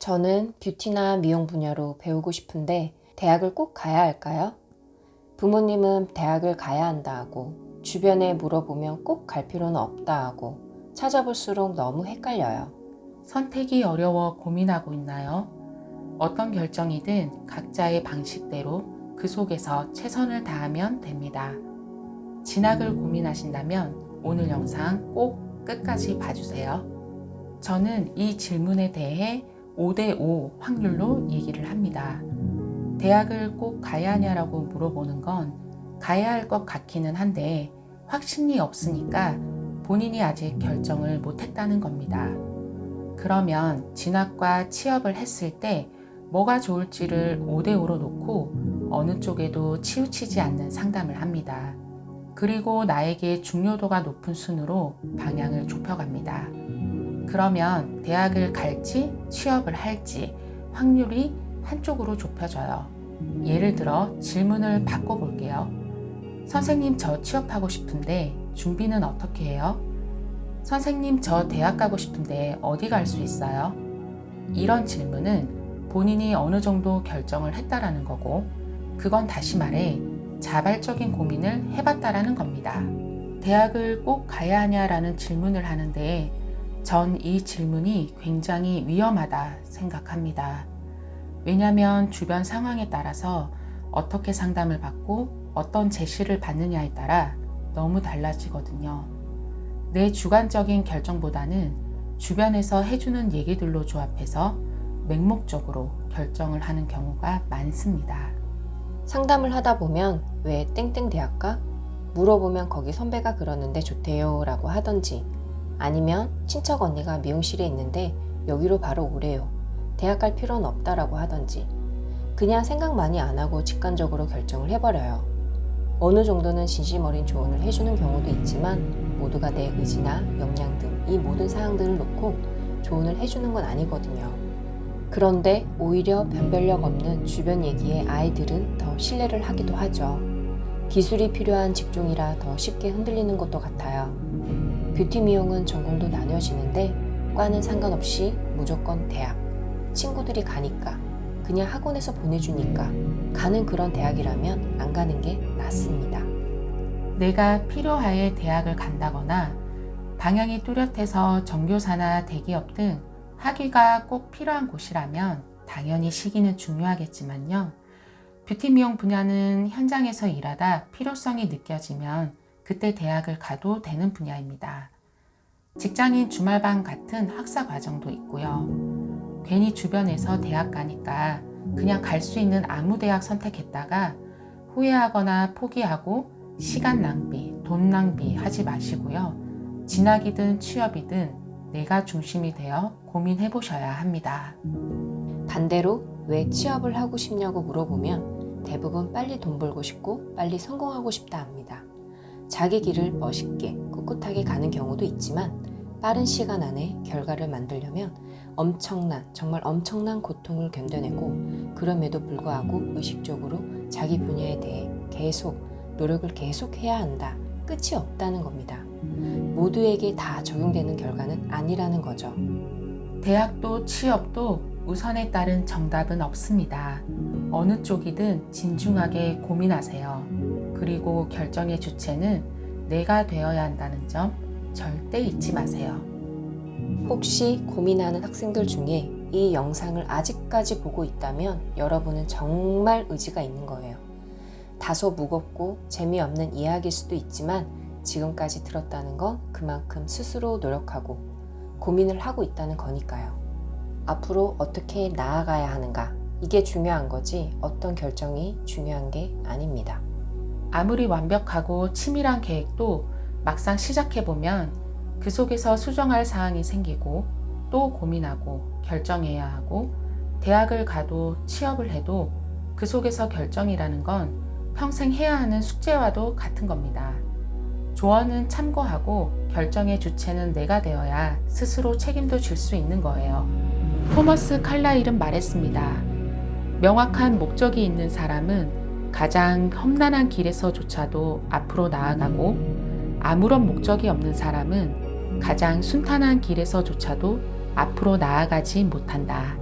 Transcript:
저는 뷰티나 미용 분야로 배우고 싶은데 대학을 꼭 가야 할까요? 부모님은 대학을 가야 한다 하고 주변에 물어보면 꼭 갈 필요는 없다 하고 찾아볼수록 너무 헷갈려요. 선택이 어려워 고민하고 있나요? 어떤 결정이든 각자의 방식대로 그 속에서 최선을 다하면 됩니다. 진학을 고민하신다면 오늘 영상 꼭 끝까지 봐주세요. 저는 이 질문에 대해 5대5 확률로 얘기를 합니다. 대학을 꼭 가야 하냐라고 물어보는 건 가야 할 것 같기는 한데 확신이 없으니까 본인이 아직 결정을 못했다는 겁니다. 그러면 진학과 취업을 했을 때 뭐가 좋을지를 5대5로 놓고 어느 쪽에도 치우치지 않는 상담을 합니다. 그리고 나에게 중요도가 높은 순으로 방향을 좁혀갑니다. 그러면 대학을 갈지 취업을 할지 확률이 한쪽으로 좁혀져요. 예를 들어 질문을 바꿔볼게요. 선생님, 저 취업하고 싶은데 준비는 어떻게 해요? 선생님, 저 대학 가고 싶은데 어디 갈 수 있어요? 이런 질문은 본인이 어느 정도 결정을 했다라는 거고, 그건 다시 말해 자발적인 고민을 해봤다라는 겁니다. 대학을 꼭 가야 하냐라는 질문을 하는데 전 이 질문이 굉장히 위험하다 생각합니다. 왜냐하면 주변 상황에 따라서 어떻게 상담을 받고 어떤 제시를 받느냐에 따라 너무 달라지거든요. 내 주관적인 결정보다는 주변에서 해주는 얘기들로 조합해서 맹목적으로 결정을 하는 경우가 많습니다. 상담을 하다 보면 왜 땡땡 대학 가? 물어보면 거기 선배가 그러는데 좋대요 라고 하던지, 아니면 친척 언니가 미용실에 있는데 여기로 바로 오래요. 대학 갈 필요는 없다라고 하던지, 그냥 생각 많이 안 하고 직관적으로 결정을 해버려요. 어느 정도는 진심 어린 조언을 해주는 경우도 있지만 모두가 내 의지나 역량 등 이 모든 사항들을 놓고 조언을 해주는 건 아니거든요. 그런데 오히려 변별력 없는 주변 얘기에 아이들은 더 신뢰를 하기도 하죠. 기술이 필요한 직종이라 더 쉽게 흔들리는 것도 같아요. 뷰티 미용은 전공도 나뉘어지는데 과는 상관없이 무조건 대학, 친구들이 가니까, 그냥 학원에서 보내주니까 가는 그런 대학이라면 안 가는 게 낫습니다. 내가 필요하에 대학을 간다거나 방향이 뚜렷해서 정교사나 대기업 등 학위가 꼭 필요한 곳이라면 당연히 시기는 중요하겠지만요. 뷰티 미용 분야는 현장에서 일하다 필요성이 느껴지면 그때 대학을 가도 되는 분야입니다. 직장인 주말반 같은 학사 과정도 있고요. 괜히 주변에서 대학 가니까 그냥 갈 수 있는 아무 대학 선택했다가 후회하거나 포기하고 시간 낭비, 돈 낭비 하지 마시고요. 진학이든 취업이든 내가 중심이 되어 고민해 보셔야 합니다. 반대로 왜 취업을 하고 싶냐고 물어보면 대부분 빨리 돈 벌고 싶고 빨리 성공하고 싶다 합니다. 자기 길을 멋있게 꿋꿋하게 가는 경우도 있지만 빠른 시간 안에 결과를 만들려면 정말 엄청난 고통을 견뎌내고, 그럼에도 불구하고 의식적으로 자기 분야에 대해 노력을 계속 해야 한다. 끝이 없다는 겁니다. 모두에게 다 적용되는 결과는 아니라는 거죠. 대학도 취업도 우선에 따른 정답은 없습니다. 어느 쪽이든 진중하게 고민하세요. 그리고 결정의 주체는 내가 되어야 한다는 점 절대 잊지 마세요. 혹시 고민하는 학생들 중에 이 영상을 아직까지 보고 있다면 여러분은 정말 의지가 있는 거예요. 다소 무겁고 재미없는 이야기일 수도 있지만 지금까지 들었다는 건 그만큼 스스로 노력하고 고민을 하고 있다는 거니까요. 앞으로 어떻게 나아가야 하는가, 이게 중요한 거지 어떤 결정이 중요한 게 아닙니다. 아무리 완벽하고 치밀한 계획도 막상 시작해보면 그 속에서 수정할 사항이 생기고 또 고민하고 결정해야 하고, 대학을 가도 취업을 해도 그 속에서 결정이라는 건 평생 해야 하는 숙제와도 같은 겁니다. 조언은 참고하고 결정의 주체는 내가 되어야 스스로 책임도 질 수 있는 거예요. 토머스 칼라일은 말했습니다. 명확한 목적이 있는 사람은 가장 험난한 길에서조차도 앞으로 나아가고, 아무런 목적이 없는 사람은 가장 순탄한 길에서조차도 앞으로 나아가지 못한다.